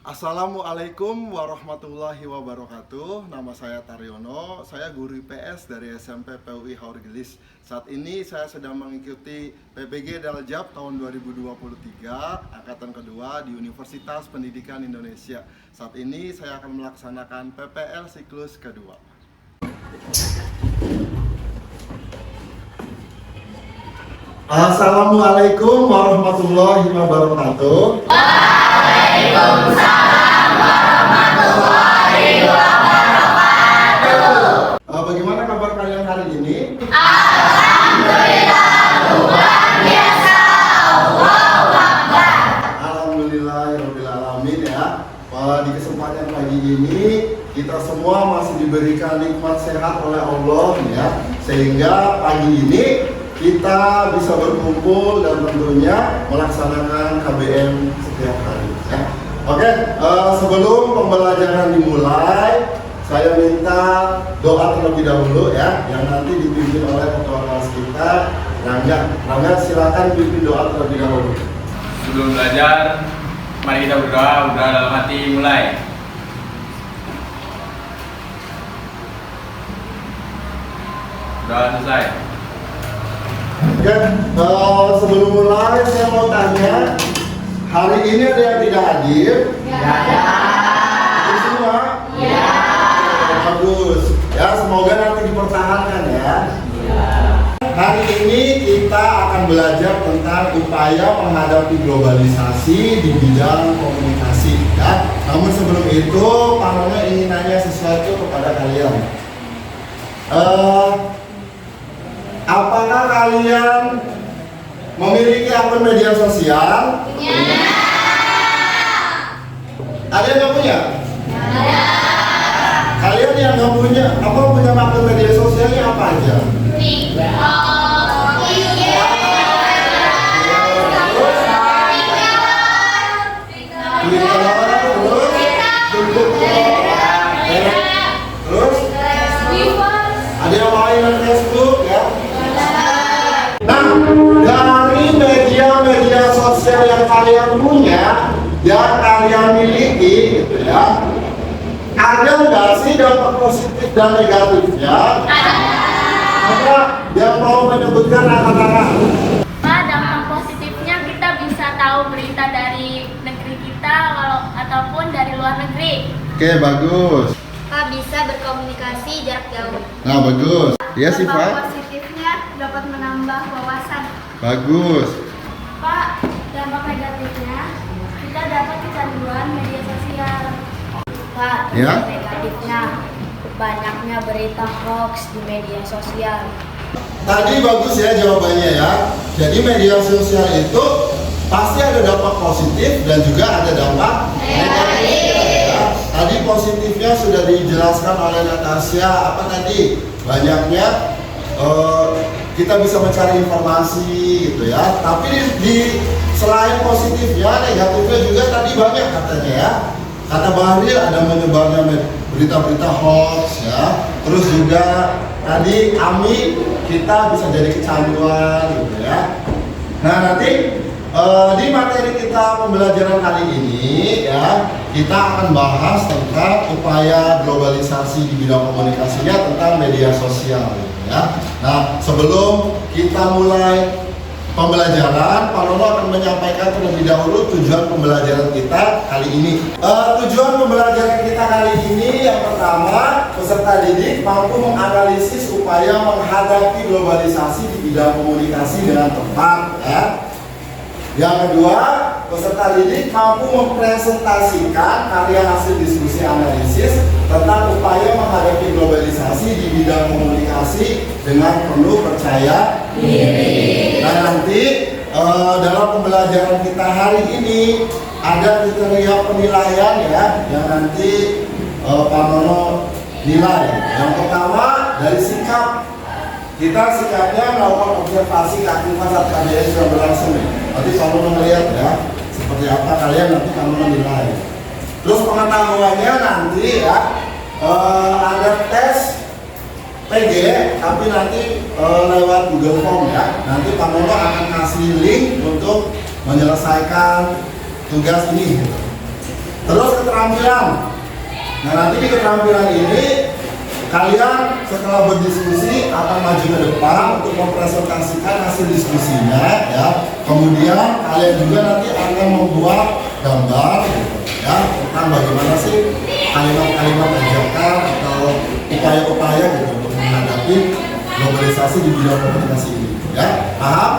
Assalamualaikum warahmatullahi wabarakatuh. Nama saya Taryono, saya guru IPS dari SMP PUI Haurgelis. Saat ini saya sedang mengikuti PPG Daljab tahun 2023, angkatan kedua di Universitas Pendidikan Indonesia. Saat ini saya akan melaksanakan PPL siklus kedua. Assalamualaikum warahmatullahi wabarakatuh. Waalaikumsalam warahmatullahi wabarakatuh. Bagaimana kabar kalian hari ini? Alhamdulillah, luar biasa. Allahu Akbar. Alhamdulillahirabbil alamin ya. Di kesempatan pagi ini kita semua masih diberikan nikmat sehat oleh Allah ya. Sehingga pagi ini kita bisa berkumpul dan tentunya melaksanakan KBM setiap hari ya. Oke, sebelum pembelajaran dimulai, saya minta doa terlebih dahulu ya, yang nanti dipimpin oleh ketua kelas kita, Rangga, silakan pimpin doa terlebih dahulu. Sebelum belajar, mari kita berdoa dalam hati, mulai. Doa selesai. Oke, sebelum mulai saya mau tanya, hari ini ada yang tidak hadir? Ya. Itu semua? Ya. Bagus. Ya, semoga nanti dipertahankan ya. Hari ini kita akan belajar tentang upaya menghadapi globalisasi di bidang komunikasi ya. Namun sebelum itu, Pak Rono ingin nanya sesuatu kepada kalian. Apakah kalian memiliki akun media sosial? Ya. Ada yang nggak punya? Ya. Kalian yang nggak punya, punya akun media sosialnya apa aja? TikTok, IG, Terus ada yang main Facebook ya? Nah, dari media sosial yang kalian punya, yang kalian miliki, gitu ya, ada nggak sih dampak positif dan negatifnya? Ada yang mau menyebutkan angkat-angkat? Pak, dampak positifnya kita bisa tahu berita dari negeri kita ataupun dari luar negeri. Oke, bagus. Pak, bisa berkomunikasi jarak jauh. Nah, bagus. Iya sih, Dampak Pak. positifnya dapat menambah wawasan. Bagus. Pak, dampak negatifnya kita dapat kecanduan media sosial. Pak, Ya. dampak negatifnya banyaknya berita hoax di media sosial. Tadi bagus ya jawabannya ya. Jadi media sosial itu pasti ada dampak positif dan juga ada dampak negatif. Ya. Tadi positifnya sudah dijelaskan oleh Natasha, apa tadi? Banyaknya kita bisa mencari informasi gitu ya. Tapi di selain positifnya, negatifnya juga tadi banyak katanya ya. Kata Bahril ada menyebarnya berita-berita hoax ya. Terus juga tadi Ami kita bisa jadi kecanduan gitu ya. Nah, nanti di materi kita pembelajaran kali ini ya, kita akan bahas tentang upaya globalisasi di bidang komunikasinya tentang media sosial gitu ya. Nah, sebelum kita mulai pembelajaran, Pak Rono akan menyampaikan terlebih dahulu tujuan pembelajaran kita kali ini. Tujuan pembelajaran kita kali ini yang pertama, peserta didik mampu menganalisis upaya menghadapi globalisasi di bidang komunikasi dengan tepat ya. Yang kedua, peserta didik mampu mempresentasikan karya hasil diskusi analisis tentang upaya menghadapi globalisasi di bidang komunikasi dengan penuh percaya diri. Nah, nanti dalam pembelajaran kita hari ini ada kriteria penilaian ya, yang nanti Pak Nono nilai. Yang pertama dari sikap. Kita sikapnya melakukan observasi keaktifan saat KBM sudah berlangsung nih. Nanti Pak Nono melihat ya, seperti apa kalian nanti Pak Nono nilai. Terus pengetahuannya nanti ya, ada tes PG, tapi nanti lewat Google Form ya. Nanti Pak Nono akan kasih link untuk menyelesaikan tugas ini. Terus keterampilan. Nah, nanti di keterampilan ini kalian setelah berdiskusi akan maju ke depan untuk mempresentasikan hasil diskusinya ya. Kemudian kalian juga nanti akan membuat gambar ya tentang bagaimana sih kalimat-kalimat ajakan atau upaya-upaya gitu untuk menghadapi globalisasi di bidang komunikasi ini ya. Paham?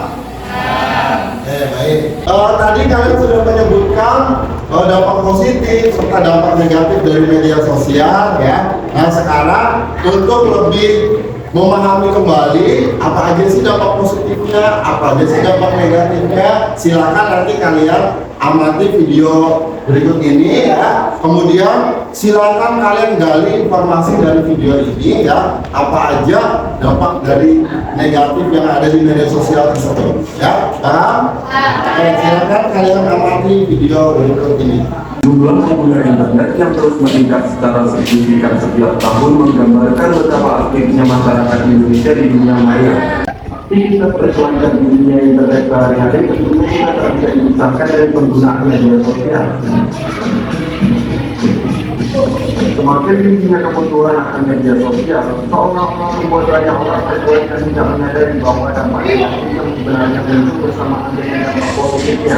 Baik. Tadi kalian sudah menyebutkan dampak positif serta dampak negatif dari media sosial ya. Nah sekarang untuk lebih memahami kembali apa aja sih dampak positifnya, apa aja sih dampak negatifnya, silakan nanti kalian amati video berikut ini ya. Kemudian silakan kalian gali informasi dari video ini ya, apa aja dampak dari negatif yang ada di media sosial tersebut ya. Silakan kalian amati video berikut ini. Jumlah pengguna internet yang terus meningkat secara signifikan setiap tahun menggambarkan betapa aktifnya masyarakat Indonesia di dunia maya. Aktivitas berselancar di dunia internet sehari-hari tentunya kita tak bisa dipisahkan dari penggunaan media sosial. Semakin tingginya kebutuhan akan media sosial, seolah-olah membuat banyak orang terbuat dan tidak menyadari bahwa dampak negatif yang sebenarnya muncul bersamaan dengan dampak positifnya.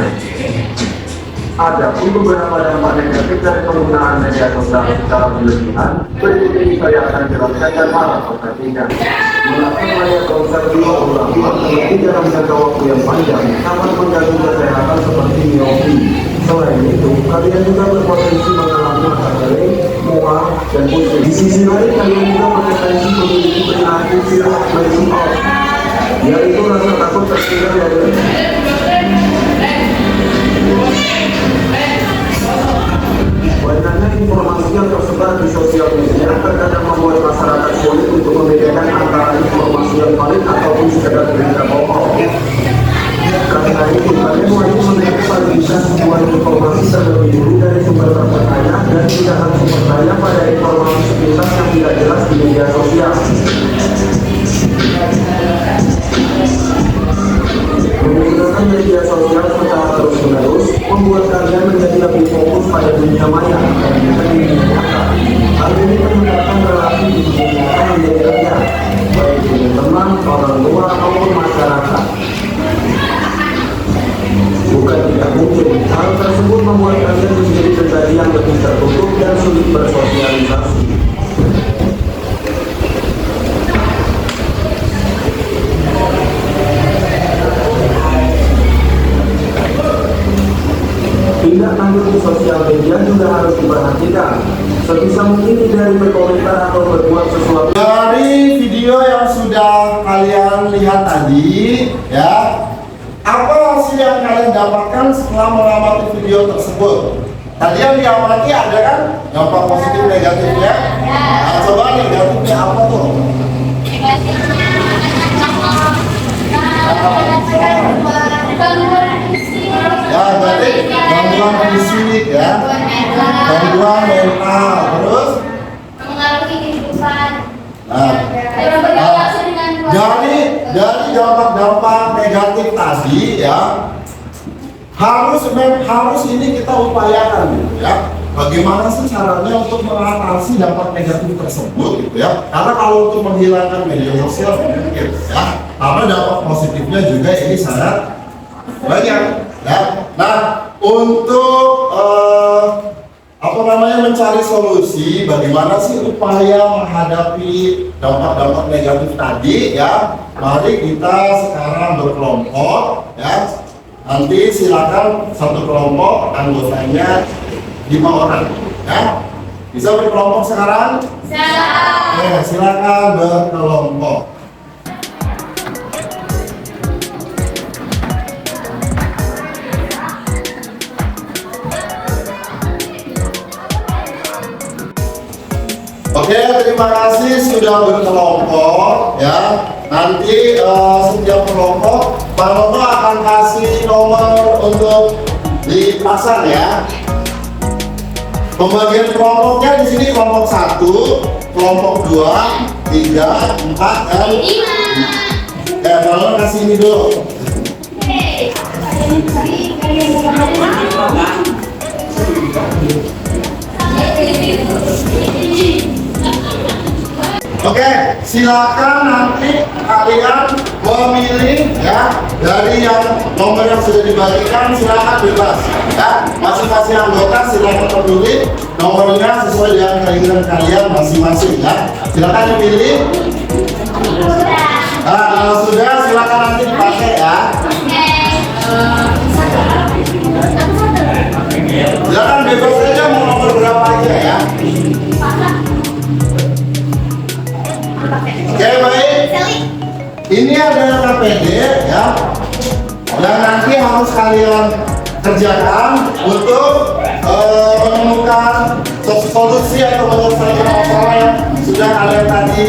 Ada pun beberapa dampak negatif dari penggunaan media sosial secara berlebihan. Berikut ini saya akan jelaskan dan harap perhatikan. Melakukan media sosial berulang-ulang terlebih dalam jangka waktu yang panjang dapat mengganggu kesehatan seperti miopi. Selain itu, kalian juga berpotensi mengalami mata kering, mual, dan pusing. Di sisi lain, kalian juga berpotensi memiliki penyakit fear of missing out, yaitu rasa takut tertinggal dari banyaknya informasi yang tersebar di sosial media terkadang membuat masyarakat sulit untuk membedakan antara informasi yang valid ataupun sekedar berita bohong. Karena itu, kalian wajib mengevaluasi sebuah informasi terlebih dulu dari sumber terpercaya dan tidak langsung percaya pada informasi sepintas yang tidak jelas di media sosial. Menggunakan media sosial secara terus-menerus membuat kalian menjadi lebih fokus pada dunia maya dan bukan dunia nyata. Hal ini meningkatkan relasi di dunia nyata menjadi rendah, baik dengan teman, orang tua, maupun masyarakat. Bukan tidak mungkin, hal tersebut membuat kalian menjadi pribadi yang lebih tertutup dan sulit bersosialisasi. Tindak lanjut di sosial media juga harus diperhatikan. Sebisa mungkin hindari berkomentar atau berbuat sesuatu. Dari video yang sudah kalian lihat tadi ya, apa hasil yang kalian dapatkan setelah mengamati video tersebut? Tadi yang diamati ada kan dampak positif negatifnya? Nah, coba negatifnya apa tuh? Ya, berarti gangguan fisik ya, gangguan mental, terus Mengaruhi kehidupan. dari dampak-dampak negatif tadi ya, harus ini kita upayakan gitu ya. Bagaimana sih caranya untuk mengatasi dampak negatif tersebut gitu ya? Karena kalau untuk menghilangkan media sosial mungkin ya, karena dampak positifnya juga ini sangat banyak ya. Nah, untuk mencari solusi bagaimana sih upaya menghadapi dampak-dampak negatif tadi ya, mari kita sekarang berkelompok ya. Nanti silakan satu kelompok anggotanya 5 orang ya. Bisa berkelompok sekarang? Bisa. Silakan berkelompok. Oke, terima kasih sudah berkelompok ya. Nanti setiap kelompok Pak Noto akan kasih nomor untuk dipasang ya. Pembagian kelompoknya di sini kelompok 1, kelompok 2, 3, 4 dan 5. Kalau kasih ini dulu. Oke, silakan nanti kalian memilih ya dari yang nomor yang sudah dibagikan, silakan bebas ya. Masing-masing anggota silakan memilih nomornya sesuai dengan keinginan kalian masing-masing ya. Silakan dipilih. Nah, kalau sudah silakan nanti dipakai ya. Silakan bebas saja mau nomor berapa aja ya. Oke, baik. Ini adalah KPD ya, dan nanti harus kalian kerjakan untuk menemukan solusi atau menyelesaikan masalah yang sudah kalian tadi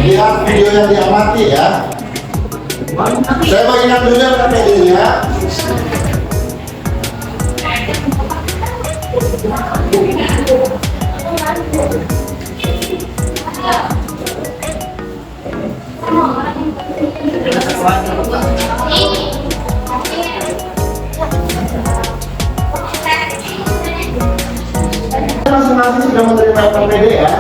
lihat video yang diamati ya. Saya bagikan dulu KPD-nya. Masing-masing sudah menerima KPD ya.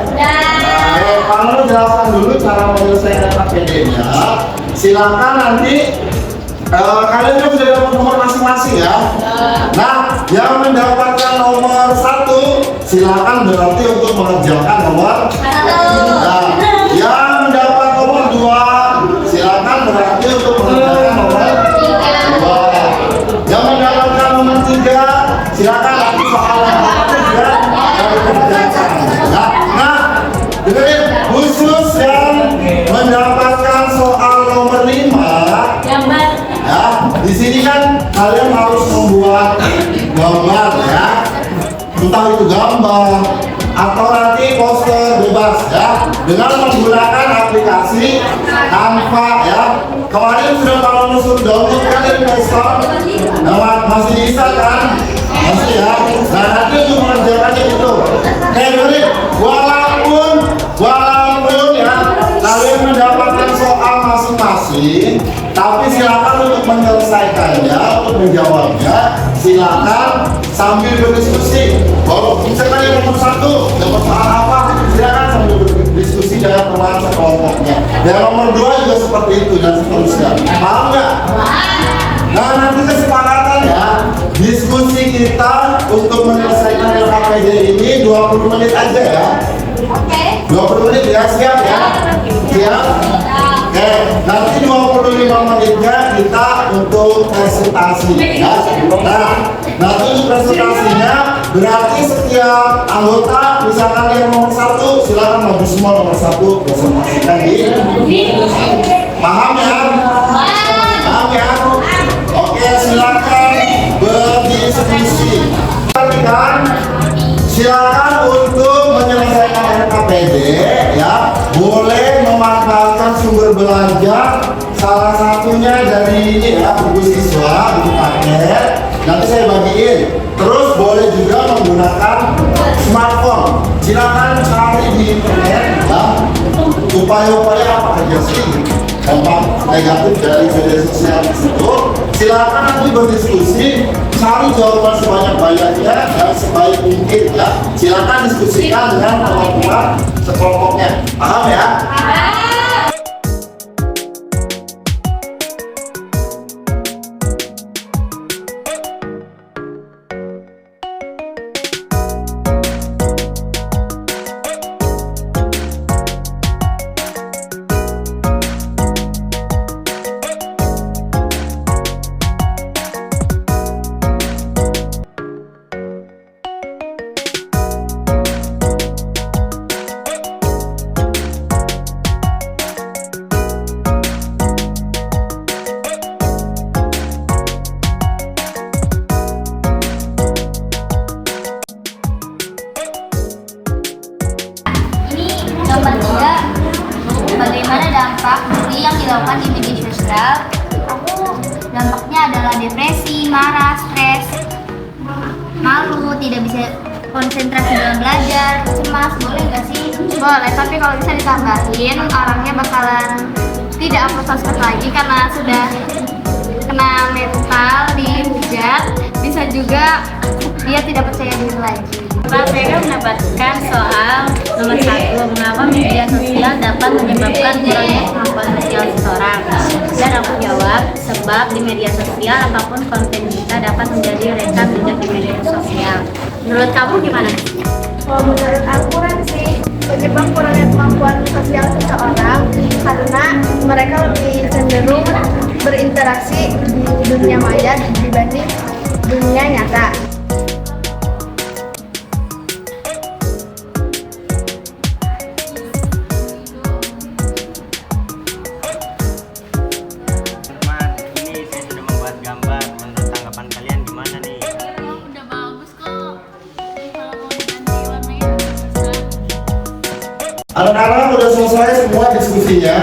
Kalau jelaskan dulu cara menyelesaikan KPD-nya, silakan nanti kalian juga sudah dapat nomor masing-masing ya. Nah, yang mendapatkan nomor 1 silakan berarti untuk mengerjakan nomor 1. Nah, yang mendapat nomor 2 silakan berarti untuk mengerjakan nomor 2. Yang mendapatkan nomor 3 silakan nanti soal dengerin, khusus yang mendapatkan soal nomor 5 ya, di sini kan kalian harus membuat gambar ya, entah itu gambar atau nanti poster bebas ya, dengan menggunakan aplikasi Canva ya. Kemarin sudah kalau musuh download kan dari Play Store, nah, masih bisa kan? Masih ya. Nah, nanti untuk mengerjakannya itu dengerin, walaupun ya kalian mendapatkan soal masing-masing, tapi silakan untuk menyelesaikannya, untuk menjawabnya silakan sambil berdiskusi. Kalau misalkan yang nomor 1 dapat soal apa, silakan sambil berdiskusi dengan teman sekelompoknya. Dan nomor 2 juga seperti itu dan seterusnya. Paham nggak? Nah, nanti kesepakatan ya, diskusi kita untuk menyelesaikan LKPD ini 20 menit aja ya. 20 menit ya, siap ya? Siap? Oke, nanti 25 menitnya kita untuk presentasi ya. Nah, nanti untuk presentasinya berarti setiap anggota, misalkan yang nomor 1 silakan maju semua nomor 1 presentasikan di. Paham ya? Paham ya? Oke, silakan berdiskusi. Silakan untuk menyelesaikan LKPD ya, boleh memanfaatkan sumber belajar, salah satunya dari ini ya, buku siswa, buku paket, nanti saya bagiin. Terus boleh juga menggunakan smartphone, silakan cari di internet ya, upaya-upaya apa aja sih dampak negatif dari media sosial itu. Silakan nanti berdiskusi, cari jawaban sebanyak-banyaknya dan sebaik mungkin ya. Silakan diskusikan dengan teman-teman sekelompoknya. Paham ya? Nomor 3, bagaimana dampak bully yang dilakukan di media sosial? Dampaknya adalah depresi, marah, stres, malu, tidak bisa konsentrasi dalam belajar, cemas. Boleh nggak sih? Boleh, tapi kalau bisa ditambahin, orangnya bakalan tidak upload sosmed lagi karena sudah kena mental, dihujat, bisa juga dia tidak percaya diri lagi. Pak, saya mendapatkan soal Nomor 1, mengapa media sosial dapat menyebabkan kurangnya kemampuan sosial seseorang? Dan aku jawab, sebab di media sosial apapun konten kita dapat menjadi rekam jejak di media sosial. Menurut kamu gimana? Kalau menurut aku sih penyebab kurangnya kemampuan sosial seseorang karena mereka lebih cenderung berinteraksi di dunia maya dibanding dunia nyata. Teman, ini saya sudah membuat gambar. Menurut tanggapan kalian gimana nih? Udah bagus kok. Kalau mau diganti warnanya bisa. Anak-anak udah selesai semua diskusinya?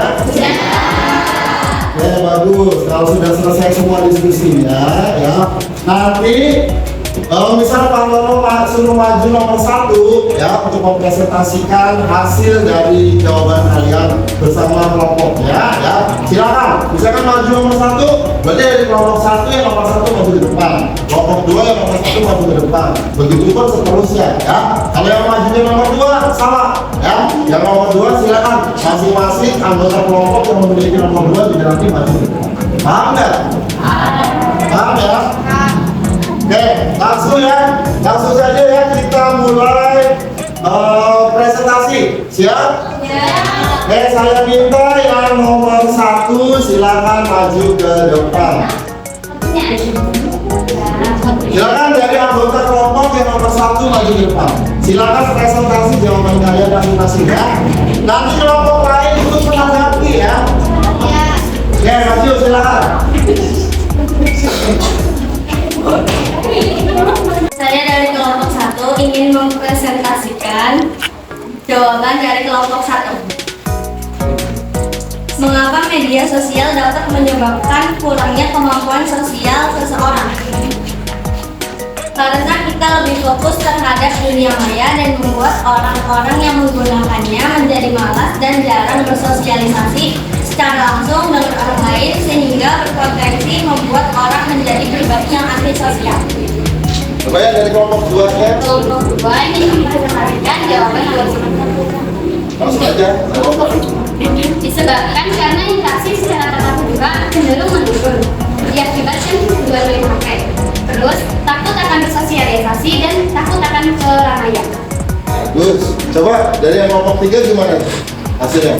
Ya bagus, kalau sudah selesai semua diskusinya ya, nanti misal Pak Lolo suruh maju nomor 1 ya untuk mempresentasikan hasil dari jawaban kalian bersama kelompoknya ya. Silakan, misalkan maju nomor 1, berarti dari kelompok 1 yang nomor 1 maju ke depan, kelompok 2 yang nomor 1 maju ke depan, begitu pun seterusnya ya. Kalau yang maju di nomor 2 salah ya, yang nomor 2 silakan masing-masing anggota kelompok yang memiliki nomor 2 juga nanti maju ke depan. Paham nggak? Paham ya? Oke, langsung saja ya kita mulai presentasi. Siap? Oke, saya minta yang nomor 1 silakan maju ke depan. Silakan dari anggota kelompok yang nomor 1 maju ke depan. Silakan presentasi jawaban kalian masing-masing ya. Nanti kelompok lain ikut menanggapi ya. Oke, maju silakan. Saya dari kelompok 1 ingin mempresentasikan jawaban dari kelompok 1. Mengapa media sosial dapat menyebabkan kurangnya kemampuan sosial seseorang? Karena kita lebih fokus terhadap dunia maya dan membuat orang-orang yang menggunakannya menjadi malas dan jarang bersosialisasi secara langsung dengan orang lain sehingga berpotensi membuat orang menjadi pribadi yang antisosial. Coba ya dari kelompok 2 nya. Kelompok 2 ini mempresentasikan jawaban kelompok 1. Langsung aja. Disebabkan karena interaksi secara tatap muka cenderung menurun diakibatkan dua-duanya HP. Terus takut akan bersosialisasi dan takut akan keramaian. Bagus. Coba dari yang kelompok 3 gimana hasilnya?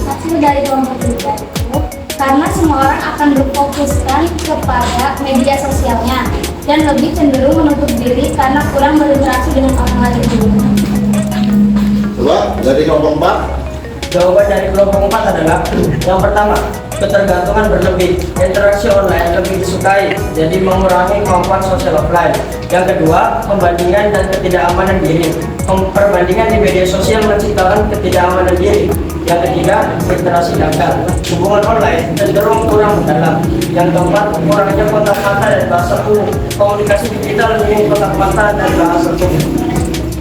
Hasil dari kelompok 3 itu karena semua orang akan berfokuskan kepada media sosialnya dan lebih cenderung menutup diri karena kurang berinteraksi dengan orang lain. Coba dari kelompok 4. Jawaban dari kelompok 4 adalah yang pertama, ketergantungan berlebih, interaksi online lebih disukai, jadi mengurangi kemampuan sosial offline. Yang kedua, pembandingan dan ketidakamanan diri. Perbandingan di media sosial menciptakan ketidakamanan diri. Yang ketiga, literasi dangkal. Hubungan online cenderung kurang mendalam. Yang keempat, kurangnya kontak mata dan bahasa tubuh. Komunikasi digital minim kontak mata dan bahasa tubuh.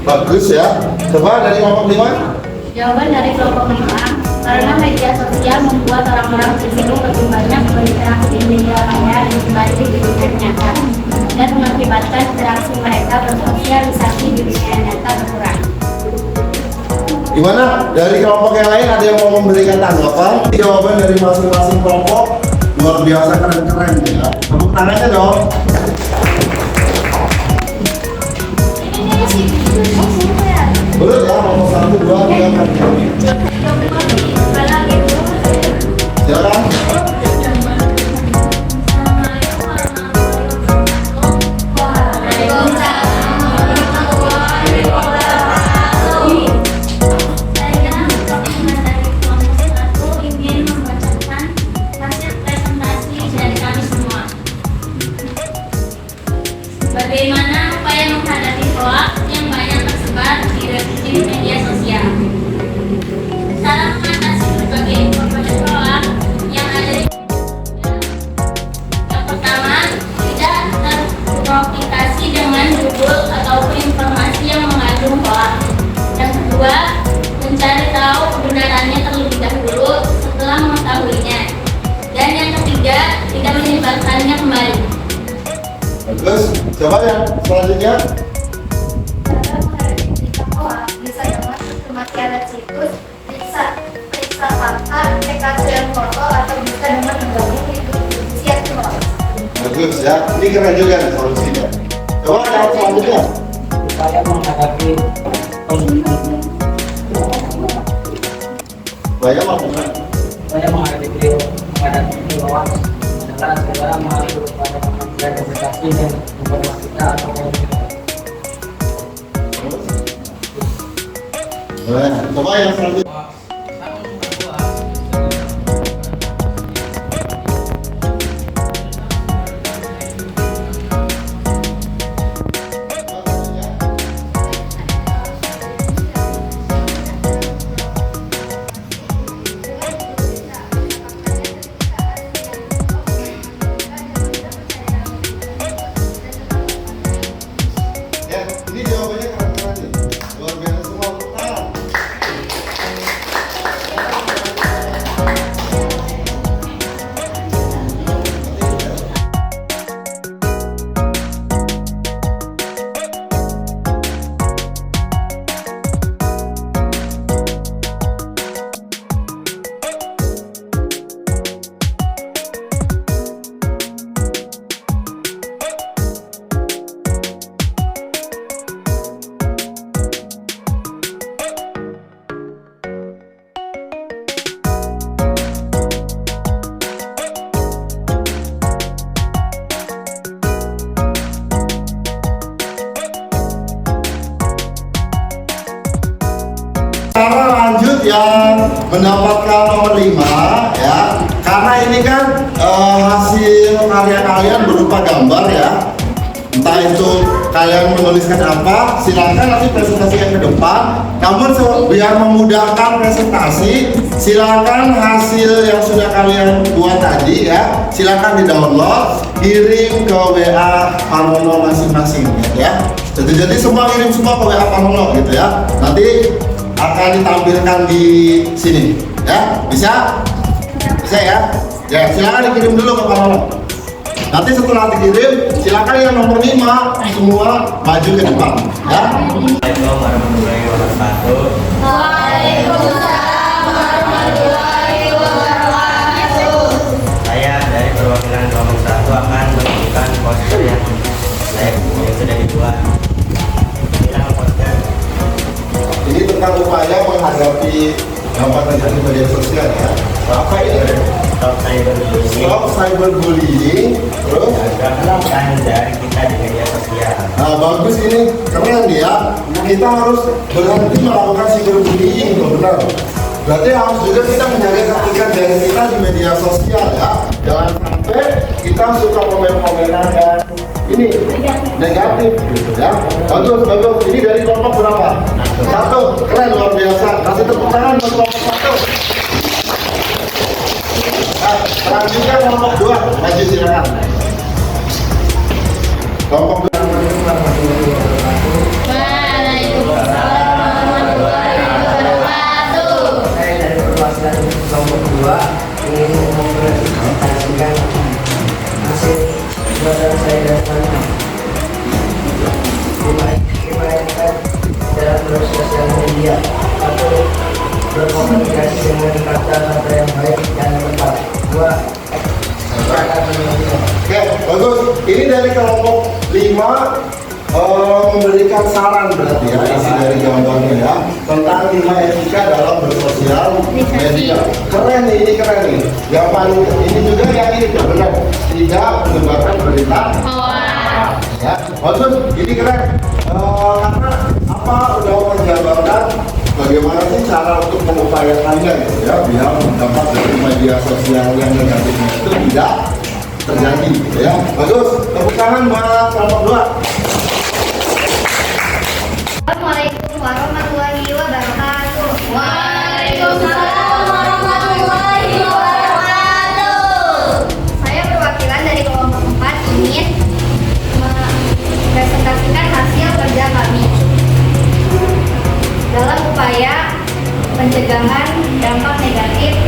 Bagus ya. Coba dari kelompok 5. Jawaban dari kelompok 5, karena media sosial membuat orang-orang cenderung lebih banyak berinteraksi di media maya dibanding di dunia nyata dan mengakibatkan interaksi mereka bersosialisasi di dunia nyata berkurang. Gimana? Dari kelompok yang lain ada yang mau memberikan tanggapan? Jawaban dari masing-masing kelompok luar biasa keren-keren ya. Tepuk tangannya dong. Boleh ya, nomor 1, 2, 3, 4. Silakan. Bagaimana upaya menghadapi hoax yang banyak tersebar di media sosial? Cara mengatasi berbagai informasi hoax yang ada di yang pertama, tidak terprovokasi dengan judul ataupun informasi yang mengandung hoax. Yang kedua, mencari tahu kebenarannya terlebih dahulu setelah mengetahuinya. Dan yang ketiga, tidak menyebarkannya kembali. Bagus. Coba yang selanjutnya. Bisa dapat bagus ya. Ini keren juga nih solusinya. Coba yang selanjutnya. Upaya menghadapi Upaya melakukan. Upaya menghadapi lawan adalah segera mengatur pada kemampuan komunikasi dan informatika atau komunikasi. Coba yang selanjutnya. Ya, ini jawabannya keren-keren nih. Luar biasa semua, tepuk tangan. Cara lanjut yang mendapatkan nomor 5 ya, karena ini kan hasil karya kalian berupa gambar ya, entah itu kalian menuliskan apa, silakan nanti presentasikan ke depan. Namun biar memudahkan presentasi, silakan hasil yang sudah kalian buat tadi ya, silakan di download, kirim ke WA Panono masing-masing ya. Jadi semua kirim semua ke WA Panono gitu ya. Nanti akan ditampilkan di sini ya, bisa ya. Ya silakan dikirim dulu ke Panono. Nanti setelah dikirim silakan yang nomor 5 semua maju ke depan ya. Assalamualaikum warahmatullahi wabarakatuh. Waalaikumsalam warahmatullahi wabarakatuh. Saya dari perwakilan kelompok 1 akan menunjukkan poster yang sudah dibuat. Bilang poster. Ini tentang upaya menghadapi dampak negatif media sosial ya. Apa ini? Stop cyberbullying. Stop cyberbullying. Terus? Gagalan dari kita di media sosial. Nah bagus, ini keren ya. Kita harus berhenti melakukan cyberbullying, loh, benar. Berarti harus juga kita menjaga kepentingan diri kita di media sosial ya. Jangan sampai kita suka komen-komenan dan ini negatif gitu ya. Bagus. Ini dari kelompok berapa? 1. Keren, luar biasa. Kasih tepuk tangan buat kelompok 1. Nah, selanjutnya kelompok 2. Maju silakan. Kelompok 2. Saya dari perwakilan kelompok 2 ingin mempresentasikan hasil buatan saya dan teman. Dimainkan dalam bersosial media atau berkomunikasi dengan kata-kata yang baik dan tepat. 2. Oke, bagus. Ini dari kelompok 5 memberikan saran berarti ya, isi dari gambarnya ya, tentang 5 etika dalam bersosial media. Keren nih, ini keren nih. Yang paling ini juga yang ini benar, tidak menyebarkan berita. Ya, bagus. Ini keren. Karena apa, udah menjabarkan bagaimana sih cara untuk mengupayakannya gitu ya, biar dampak dari media sosial yang negatifnya itu tidak terjadi gitu ya. Bagus. Tepuk tangan buat kelompok 2. Assalamualaikum warahmatullahi wabarakatuh. Waalaikumsalam warahmatullahi wabarakatuh. Saya perwakilan dari kelompok 4 ingin mempresentasikan hasil kerja kami dalam upaya pencegahan dampak negatif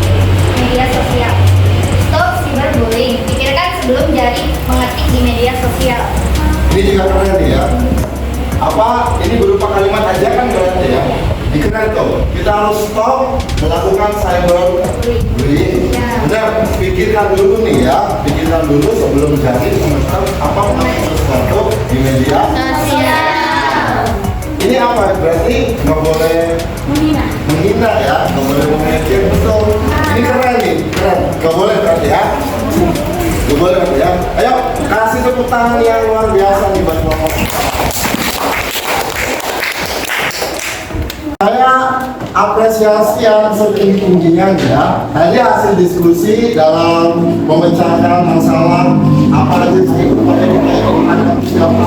media sosial. Stop cyberbullying. Pikirkan sebelum jadi mengetik di media sosial. Ini juga keren nih ya. Apa ini berupa kalimat aja kan berarti ya. Dikeren tuh. Kita harus stop melakukan cyberbullying Jadi, udah pikirkan dulu nih ya, pikirkan dulu sebelum jadi semester apa namanya sesuatu di media sosial. Ini apa? Berarti nggak boleh menghina ya, nggak boleh mengejek, betul. Ini keren nih, keren. Nggak boleh berarti ya. Nggak boleh berarti ya. Ayo kasih tepuk tangan yang luar biasa nih buat Bapak. Saya apresiasi yang setinggi-tingginya ya. Tadi hasil diskusi dalam memecahkan masalah apa aja sih siapa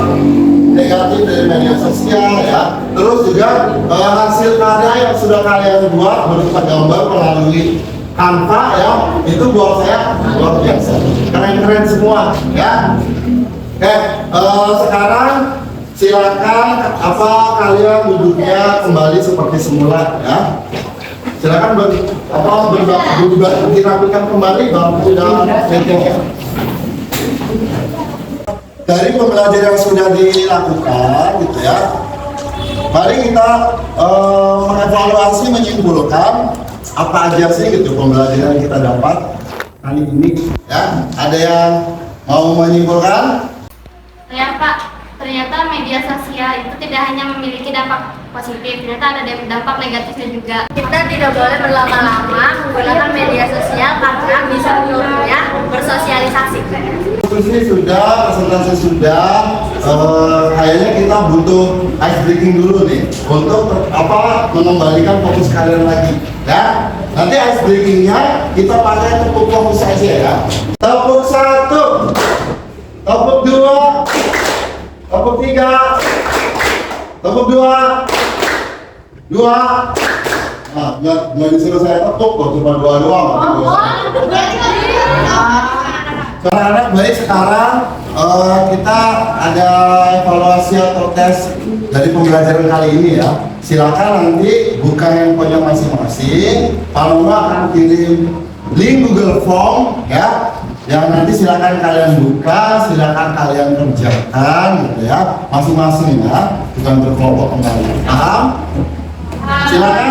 negatif dari media sosial ya. Terus juga hasil karya yang sudah kalian buat berupa gambar melalui Canva ya, itu buat saya luar biasa. Keren-keren semua ya. Oke, sekarang silakan apa kalian duduknya kembali seperti semula ya. Silakan dirapikan kembali bangku dan mejanya. Dari pembelajaran yang sudah dilakukan gitu ya. Mari kita mengevaluasi, menyimpulkan apa aja sih gitu pembelajaran yang kita dapat kali ini ya. Ada yang mau menyimpulkan? Ya Pak, ternyata media sosial itu tidak hanya memiliki dampak positif, ternyata ada dampak negatifnya juga. Kita tidak boleh berlama-lama menggunakan media sosial karena bisa menurunnya bersosialisasi. Diskusi sudah, presentasi sudah, kayaknya kita butuh ice breaking dulu nih untuk mengembalikan fokus kalian lagi ya. Nanti ice breakingnya kita pakai tepuk fokus aja ya. Tepuk 1, tepuk 2, tepuk 3, tepuk 2. Nah, nggak disuruh saya tepuk kok, cuma 2 doang. Anak-anak baik, sekarang kita ada evaluasi atau tes dari pembelajaran kali ini ya. Silakan nanti buka handphonenya masing-masing. Pak Lura akan kirim link Google Form ya. Yang nanti silakan kalian buka, silakan kalian kerjakan gitu ya, masing-masing ya, bukan berkelompok kembali. Paham? Silakan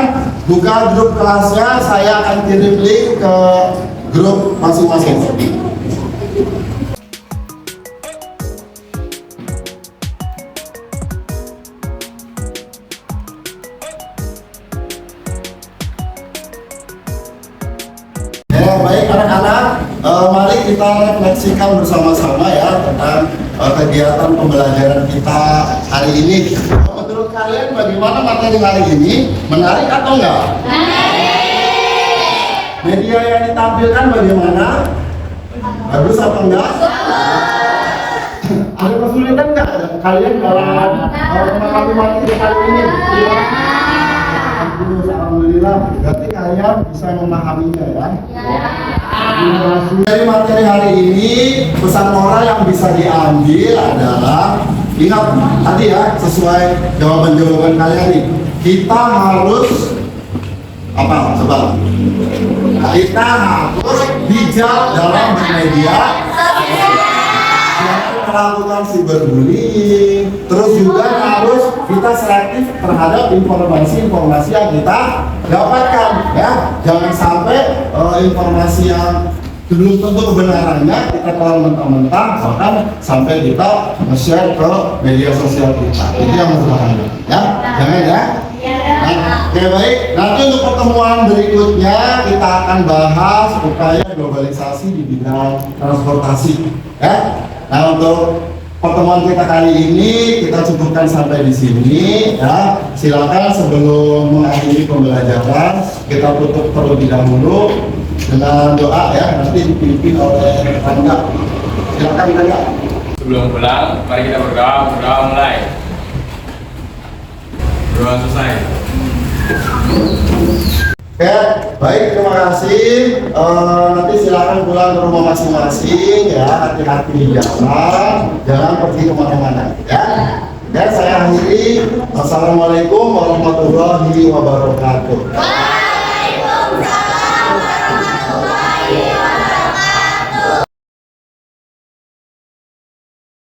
buka grup kelasnya, saya akan kirim link ke grup masing-masing. Baik anak-anak, mari kita refleksikan bersama-sama ya tentang kegiatan pembelajaran kita hari ini. Menurut kalian bagaimana materi hari ini? Menarik atau enggak? Media yang ditampilkan bagaimana? Bagus atau enggak? Ada kesulitan enggak kalian dalam memahami materi kali ini? Alhamdulillah, berarti kalian bisa memahaminya ya. Dari materi hari ini, pesan moral yang bisa diambil adalah, ingat tadi ya, sesuai jawaban-jawaban kalian nih, kita harus apa? Coba. Kita harus bijak dalam bermedia, melakukan cyberbullying, terus juga harus kita selektif terhadap informasi-informasi yang kita dapatkan ya. Jangan sampai informasi yang belum tentu kebenarannya kita telan mentah-mentah, bahkan sampai kita nge-share ke media sosial kita. Itu yang berbahaya ya. Jangan ya. Oke baik, nanti untuk pertemuan berikutnya kita akan bahas upaya globalisasi di bidang transportasi ya. Nah, untuk pertemuan kita kali ini kita cukupkan sampai di sini ya. Silakan sebelum mengakhiri pembelajaran kita tutup terlebih dahulu dengan doa ya, nanti dipimpin oleh Anda. Silakan Anda. Sebelum pulang, mari kita berdoa mulai. Berdoa selesai. Oke, baik, terima kasih. Nanti silakan pulang ke rumah masing-masing ya, hati-hati di jalan, jangan pergi kemana-mana ya. Dan saya akhiri, wassalamualaikum warahmatullahi wabarakatuh.